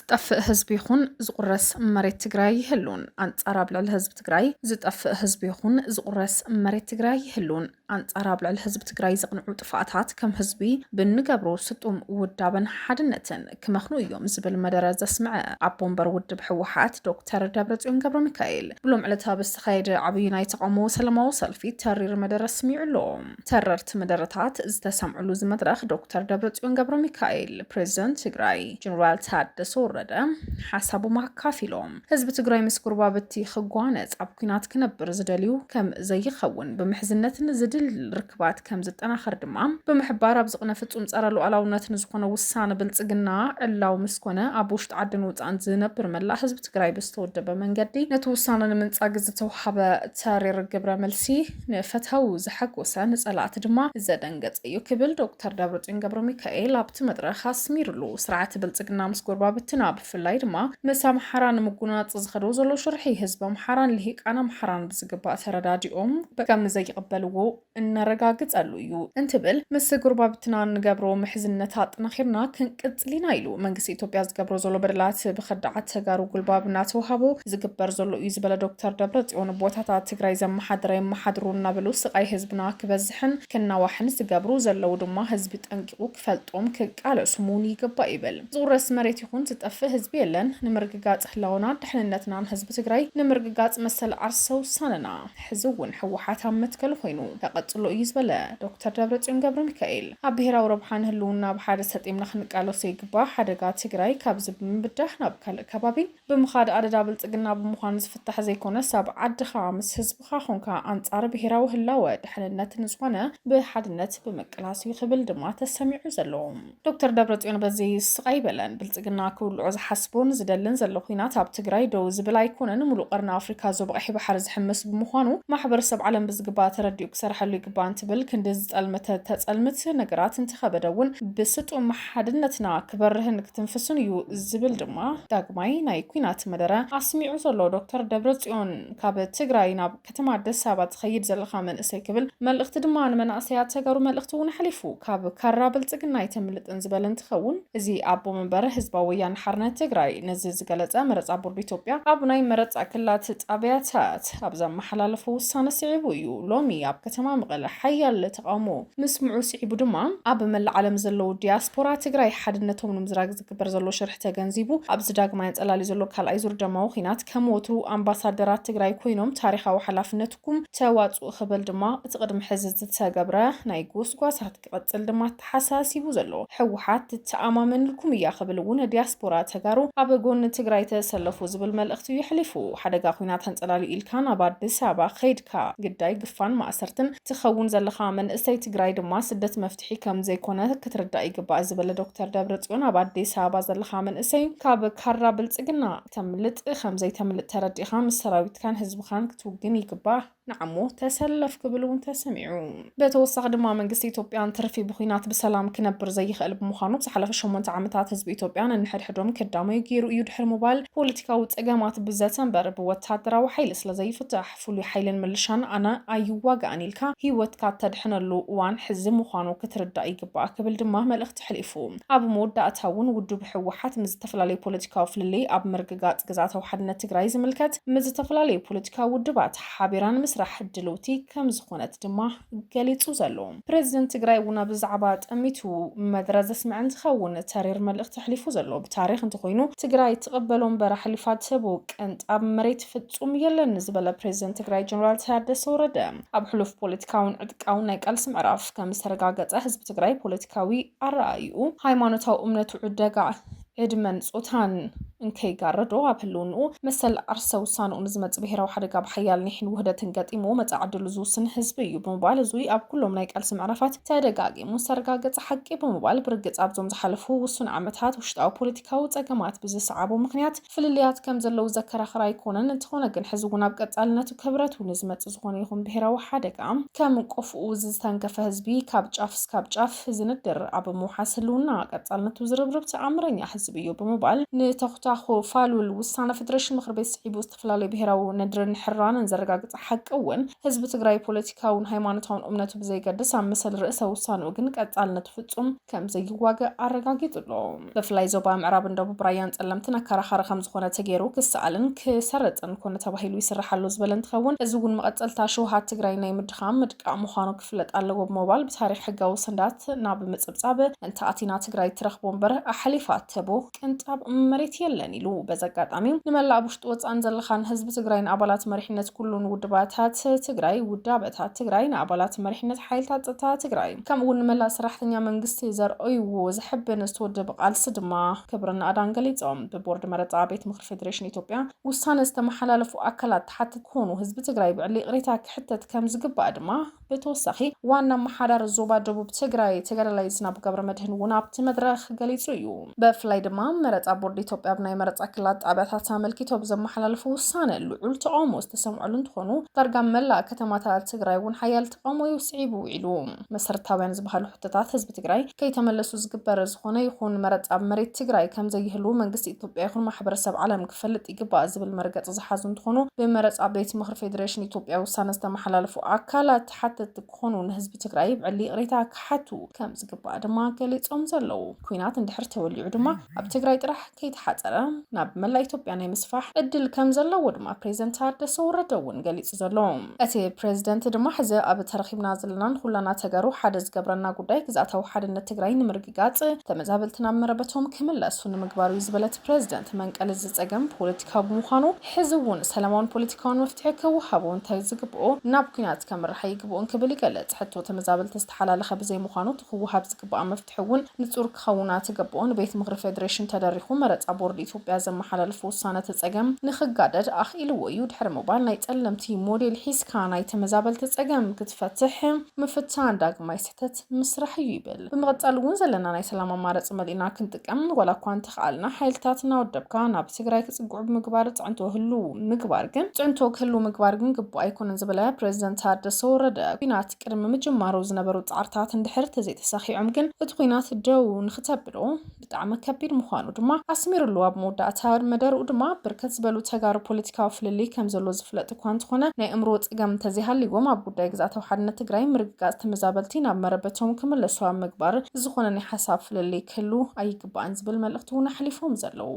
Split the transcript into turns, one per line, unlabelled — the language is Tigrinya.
ዝጠፍእ ህዝቢ ይኹን ዝቁረስ መሬት ትግራይ ይህሉን አንጻር ኣብ ልዕሊ ህዝቢ ትግራይ ዝጠፍእ ህዝቢ ይኹን ዝቁረስ መሬት ትግራይ ይህሉን አንጻር ኣብ ልዕሊ ህዝቢ ትግራይ ዘቕንዑ ጥፋኣታት ከም ህዝቢ ብንገብሮ ስጡም ውዳበን ሓድነትን ክመኽኑ እዮም ዝብል መደረ ዘስምዐ ኣቦ እምበር ውድብ ሕወሓት ዶክተር ደብረጽዮን ገብረ ሚካኤል ብሎም ዕለታ ብዝተኻየደ ዓብዪ ናይ ተቃውሞ ሰላማዊ ሰልፊ ተሪር መደረ ስሚዑ ኣሎ። ተረርቲ መደረታት ዝተሰምዑሉ ዝመድረኽ ዶክተር ደብረጽዮን ገብረ ሚካኤል ፕሬዚደንት ትግራይ ጀነራል ታደሰ ወረደ ሓሳቡ ማካፊሎም ህዝቢ ትግራይ ምስ ጉርባብቲ ክጓነፅ ኣብ ኩናት ክነብር ዝደልዩ ከም ዘይኸውን ብምሕዝነትን ዝድል ርክባት ከም ዝጠናኸር ድማ ብምሕባር ኣብ ዝቕነ ፍጹም ጸረ ሉዓላውነትን ዝኾነ ውሳነ ብልጽግና ዕላው ምስ ኮነ ኣብ ውሽጢ ዓድን ወፃእን ዝነብር መላእ ህዝቢ ትግራይ ብዝተወደበ መንገዲ ነቲ ውሳነ ንምንጻግ ዝተውሃበ ተሪር ግብረ መልሲ ንፈታዊ ዝሓጎሰ ንጸላእቲ ድማ ዘደንገጸ እዩ ክብል ዶክተር ደብረጽዮን ገብረ ሚካኤል ኣብቲ መድረኽ ኣስሚሩሉ ስርዓት ብልጽግና ምስ ጎርባብትና ብፍላይ ድማ ምስ ኣምሓራ ንምጉናፅ ዝኸዶ ዘሎ ሽርሒ ህዝቢ ኣምሓራን ልሂቃን ኣምሓራን ብዝግባእ ተረዳዲኦም ከም ዘይቕበልዎ እነረጋግጸሉ እዩ እንትብል ምስ ጎርባብትና ንገብሮ ምሕዝነት ኣጥናኺርና ክንቅጽሊና ኢሉ መንግስቲ ኢትዮጵያ ዝገብሮ ዘሎ በደላት ብኸዳዓት ተጋሩ ጉልባብ እናተውሃቦ ዝግበር ዘሎ እዩ ዝበለ ዶክተር ደብረጽዮን ቦታታት ትግራይ ዘመሓድረ የመሓድሩ እናበሉ ስቃይ ህዝብና ክበዝሕን ክናዋሕን ዝገብሩ ዘለው ድማ ህዝቢ ጠንቂቁ ክፈልጦም ክቃለሱሙን ይግባእ ይብል። ዝቁረስ መሬት ይኹን ዝጠፍእ ህዝቢ የለን ንምርግጋጽ ህላውና ድሕንነትናን ህዝቢ ትግራይ ንምርግጋጽ መሰል ዓርሰ ውሳነና ሕዝውን ሕወሓት ኣብ መትከል ኮይኑ ተቐጽሎ እዩ ዝበለ ዶክተር ደብረጽዮን ገብረ ሚካኤል ኣብ ብሄራዊ ረብሓን ህልውና ብሓደ ሰጢምና ክንቃለሶ ይግባእ ሓደጋ ትግራይ ካብዚ ብምብዳህ ናብ ካልእ ከባቢ ብምኻድ ኣደዳ ብልጽግና ብምዃኑ ዝፍታሕ ዘይኮነ ሰብ ዓድኻ ምስ ህዝብኻ ኮንካ ኣንጻር ብሄራዊ ህላወ ድሕንነትን ዝኾነ ብሓድነት ብምቅላስ ይኽብል ድማ ተሰሚዑ ዘሎ ዶክተር ደብረጽዮን በዚ ስቃይ በለን ብልጽግና ክውልዑ ዝሓስቦን ዝደልን ዘሎ ኩናት ኣብ ትግራይ ደው ዝብል ኣይኮነን ሙሉእ ቀርኒ ኣፍሪካ ዞብቐሒ ባሕሪ ዝሕምስ ብምዃኑ ማሕበረሰብ ዓለም ብዝግባእ ተረዲኡ ክሰርሐሉ ይግባእ እንትብል ክንዲ ዝጠልመተ ተጸልምት ነገራት እንትኸበደውን ብስጡም ሓድነትና ክበርህን ክትንፍስን እዩ ዝብል ድማ ዳግማይ ናይ ኩናት መደረ ኣስሚዑ ዘሎ ዶክተር ደብረጽዮን ካብ ትግራይ ናብ ከተማ ኣዲስ ኣበባ ትኸይድ ዘለኻ መንእሰይ ክብል መልእኽቲ ድማ ንመናእሰያት ተጋሩ መልእኽቲ እውን ሓሊፉ ካብ ካራ ብልጽግና ይተምልጥን ዝበለ እንትኸውን እዚ ኣቦ መንበር ህዝባዊ ወያነ ሓርነት ትግራይ ነዚ ዝገለጸ መረፃ ቦርድ ኢትዮጵያ ኣብ ናይ መረፃ ክላት ጣብያታት ኣብ ዘመሓላለፈ ውሳነ ስዒቡ እዩ ሎሚ ኣብ ከተማ መቐለ ሓያል ተቃውሞ ምስምዑ ስዒቡ ድማ ኣብ መላእ ዓለም ዘለው ዲያስፖራ ትግራይ ሓድነቶም ንምዝራግ ዝግበር ዘሎ ሽርሒ ተገንዚቡ ኣብዚ ዳግማይ ፀላሊ ዘሎ ካልኣይ ዙር ደማዊ ኩናት ከም ወትሩ ኣምባሳደራት ትግራይ ኮይኖም ታሪኻዊ ሓላፍነትኩም ተዋፅኡ ክብል ድማ እቲ ቅድሚ ሕዚ ዝተገብረ ናይ ጎስጓሳት ክቐጽል ድማ ተሓሳሲቡ ዘሎ ሕወሓት ተኣማመንልኩም እያ ክብል እውን ዲያስፖራ ተጋሩ ኣብ ጎኒ ትግራይ ተሰለፉ ዝብል መልእኽቲ ይሕሊፉ ሓደጋ ኩናት ተንጸላሊ ኢልካ ናብ ኣዲስ ኣበባ ከይድካ ግዳይ ግፋን ማእሰርትን ትኸውን ዘለኻ መንእሰይ ትግራይ ድማ ስደት መፍትሒ ከም ዘይኮነ ክትርዳእ ይግባእ ዝበለ ዶክተር ደብረጽዮን ኣብ ኣዲስ ኣበባ ዘለኻ መንእሰይ ካብ ካራ ብልጽግና ተምልጥ ከም ዘይተምልጥ ተረዲኻ ምስ ሰራዊትካን ህዝብኻን ክትውግን ይግባእ ንዓሞ ተሰለፍ ክብል እውን ተሰሚዑ በተወሳኺ ድማ መንግስቲ ኢትዮጵያን ትርፊ ብኩናት ብሰላም ክነብር ዘይኽእል ብምዃኑ ዝሓለፈ 8 ዓመታት ህዝቢ ኢትዮጵያን እንሕድሕዶም ከዳመዩ ገይሩ እዩ ድሕሪ ሞባይል ፖለቲካዊ ፀገማት ብዘተንበር ብወታደራዊ ሓይሊ ስለዘይፍታሕ ፍሉይ ሓይልን ምልሻን ኣነ ኣይዋጋእን ኢልካ ሂወትካ ተድሕነሉ እዋን ሕዚ ምዃኑ ክትርዳእ ይግባእ ክብል ድማ መልእኽቲ ሕሊፉ ኣብ መወዳእታ እውን ውድብ ሕወሓት ምዝተፈላለዩ ፖለቲካዊ ፍልልይ ኣብ ምርግጋጽ ግዛታዊ ሓድነት ትግራይ ዝምልከት ምዝተፈላለዩ ፖለቲካዊ ውድባት ሓቢራን ምስራሕ ድልውቲ ከም ዝኾነት ድማ ገሊጹ ዘሎ ፕሬዚደንት ትግራይ እውን ብዛዕባ ጠሚቱ መድረ ዘስምዕ እንትኸውን ተሪር መልእኽቲ ሕሊፉ ዘሎ ብታሪክ እንተኮይኑ ትግራይ ትቕበሎም በራሕሊፋት ሰብ ቀንጣብ መሬት ፍጹም የለን ዝበለ ፕሬዚደንት ትግራይ ጀነራል ታደሰ ወረደ ኣብ ሕሉፍ ፖለቲካውን ዕጥቃውን ናይ ቃልሲ ምዕራፍ ከም ዝተረጋገጸ ህዝቢ ትግራይ ፖለቲካዊ ኣረኣይኡ ሃይማኖታዊ እምነቱ ዕደጋ ዕድመን ጾታን እንከይጋረዶ ኣብ ህልውንኡ መሰል ዓርሰ ውሳነኡ ንዝመጽእ ብሄራዊ ሓደጋ ብሓያል ኒሕን ውህደትን ገጢሙ መጻዕድሉ ዝውስን ህዝቢ እዩ ብምባል እዙይ ኣብ ኩሎም ናይ ቃልሲ ምዕራፋት ተደጋጊሙ ዝተረጋገጸ ሓቂ ብምባል ብርግጽ ኣብዞም ዝሓለፉ ውሱን ዓመታት ውሽጣዊ ፖለቲካዊ ፀገማት ብዝሰዓቡ ምክንያት ፍልልያት ከም ዘለው ዘከራኽር ኣይኮነን እንትኾነ ግን ሕዚ እውን ኣብ ቀጻልነቱ ክብረቱ ንዝመጽእ ዝኾነ ይኹን ብሄራዊ ሓደጋ ከም ቆፍኡ ዝተንከፈ ህዝቢ ካብ ጫፍ እስካብ ጫፍ ዝንድር ኣብ ምውሓስ ህልውና ቀጻልነቱ ዝርብርብ ተኣምረኛ ህዝቢ ዝሕዝብ እዩ ብምባል ንተኽታኹ ፋሉል ውሳነ ፌደሬሽን ምክር ቤት ስዒቡ ዝተፈላለዩ ብሄራዊ ነድርን ሕራንን ዘረጋግጽ ሓቂ እውን ህዝቢ ትግራይ ፖለቲካውን ሃይማኖታውን እምነቱ ብዘይገድስ ኣብ መሰል ርእሰ ውሳኔኡ ግን ቀጻልነት ፍጹም ከም ዘይዋግእ ኣረጋጊጹሎ ብፍላይ ዞባ ምዕራብ ደቡብ ራያን ጸለምትን ኣከራኻሪ ከም ዝኾነ ተገይሩ ክሰኣልን ክሰርጽን ኮነ ተባሂሉ ይስራሓሉ ዝበለ እንትኸውን እዚ እውን መቐጸልታ ሸውሃት ትግራይ ናይ ምድኻም ምድቃም ምዃኑ ክፍለጥ ኣለዎ ብምባል ብታሪክ ሕጋዊ ሰንዳት ናብ ምጽብጻብ እንተ ኣቲና ትግራይ ትረኽቦ እምበር ኣሕሊፋ ተቦ ቅንጣብ መሬት የለን ኢሉ በዘጋጣሚ ንመላእ ውሽጢ ወፃን ዘለኻን ህዝቢ ትግራይ ንኣባላት መሪሕነት ኩሉን ውድባታት ትግራይ ውዳበታት ትግራይ ንኣባላት መሪሕነት ሓይልታት ጸጥታ ትግራይ ከምኡውን ንመላእ ሰራሕተኛ መንግስቲ ዘርአይዎ ዝሕብን ዝተወደበ ቃልሲ ድማ ክብርን ኣዳን ገሊፆም ብቦርድ መረፃ ቤት ምክሪ ፌደሬሽን ኢትዮጵያ ውሳነ ዝተመሓላለፉ ኣካላት ተሓትት ክኾኑ ህዝቢ ትግራይ ብዕሊ ቅሬታ ክሕተት ከም ዝግባእ ድማ ብተወሳኺ ዋና መሓዳር ዞባ ደቡብ ትግራይ ተጋዳላይ ዝናብ ገብረ መድህን እውን ኣብቲ መድረኽ ገሊጹ እዩ ብፍላይ ድማ መረፃ ቦርድ ኢትዮጵያ ብናይ መረፃ ክልላት ጣብያታት ኣመልኪቶ ብዘመሓላለፉ ውሳነ ልዑል ተቃውሞ ዝተሰምዐሉ እንትኾኑ ዳርጋ መላእ ከተማታት ትግራይ እውን ሓያል ተቃውሞ ይስዒቡ ኢሉ መሰረታውያን ዝበሃሉ ሕቶታት ህዝቢ ትግራይ ከይተመለሱ ዝግበር ዝኾነ ይኹን መረፃ መሬት ትግራይ ከም ዘይህሉ መንግስቲ ኢትዮጵያ ይኹን ማሕበረሰብ ዓለም ክፈልጥ ይግባእ ዝብል መርገፂ ዝሓዙ እንትኾኑ ብመረፃ ቤት ምክሪ ፌደሬሽን ኢትዮጵያ ውሳነ ዝተመሓላለፉ ኣካላት ሓተት ክኾኑ ንህዝቢ ትግራይ ብዕሊ ቅሬታ ክሓቱ ከም ዝግባእ ድማ ገሊፆም ዘለው ኩናት እንድሕር ተወሊዑ ድማ ኣብ ትግራይ ጥራሕ ከይተሓፀረ ናብ መላእ ኢትዮጵያ ናይ ምስፋሕ እድል ከም ዘለዎ ድማ ፕሬዝደንት ታደሰ ወረደ እውን ገሊጹ ዘሎ እቲ ፕሬዝደንት ድማ ሕዚ ኣብ ተረኺብና ዘለናን ኩላና ተገሩ ሓደ ዝገብረና ጉዳይ ግዛታዊ ሓድነት ትግራይ ንምርግጋጽ ተመዛበልቲ ናብ መረበቶም ክምለሱ ንምግባሩ ዝበለት ፕሬዝደንት መንቀል ዝጸገም ፖለቲካዊ ምዃኑ ሕዚ እውን ሰላማውን ፖለቲካውን መፍትሒ ክወሃቦ እንታይ ዝግብኦ ናብ ኩናት ከምርሓ ይግብኦን ክብል ይገለጽ ሕቶ ተመዛበልቲ ዝተሓላለኸ ብዘይ ምዃኑ ትኽውሃብ ዝግባእ መፍትሒ እውን ንጹር ክኸውና ትገብኦን ቤት ምክሪ ፌደሬሽን ተደሪኹ መረፃ ቦርድ ኢትዮጵያ ዘመሓላለፉ ውሳነ ተጸገም ንኽጋደድ ኣኽኢልዎ እዩ ድሕሪ ምባል ናይ ጸለምቲ ሞዴል ሒዝካ ናይ ተመዛበልቲ ጸገም ክትፈትሕ ምፍታን ዳግማይ ስሕተት ምስራሕ እዩ ይብል ብምቕጻል እውን ዘለና ናይ ሰላም ኣማራፂ መሊእና ክንጥቀም ዋላ እኳ እንተኽኣልና ሓይልታት እናወደብካ ናብ ትግራይ ክጽጉዑ ምግባር ጽዕንቶ ክህሉ ምግባር ግን ግቡእ ኣይኮነን ዝበለ ፕሬዝደንት ታደሰ ወረደ ኩናት ቅድሚ ምጅማሩ ዝነበሩ ጻዕርታት እንድሕር ተዘይተሳኺዖም ግን እቲ ኩናት ደው ንኽተብሎ ብጣዕሚ ከቢድ ምዃኑ ድማ ኣስሚሩሉ ኣብ መወዳእታ መደርኡ ድማ ብርከት ዝበሉ ተጋሩ ፖለቲካዊ ፍልሊ ከም ዘሎ ዝፍለጥ እኳ እንተኾነ ናይ እምሮ ጽገም ተዘይሃልይዎም ኣብ ጉዳይ ግዛታዊ ሓድነት ትግራይ ምርግጋጽ ተመዛበልቲ ናብ መረበቶም ክምለሱ ኣብ ምግባር ዝኾነ ናይ ሓሳብ ፍልሊ ክህሉ ኣይግባእን ዝብል መልእኽቲ እውን ኣሕሊፎም ዘለው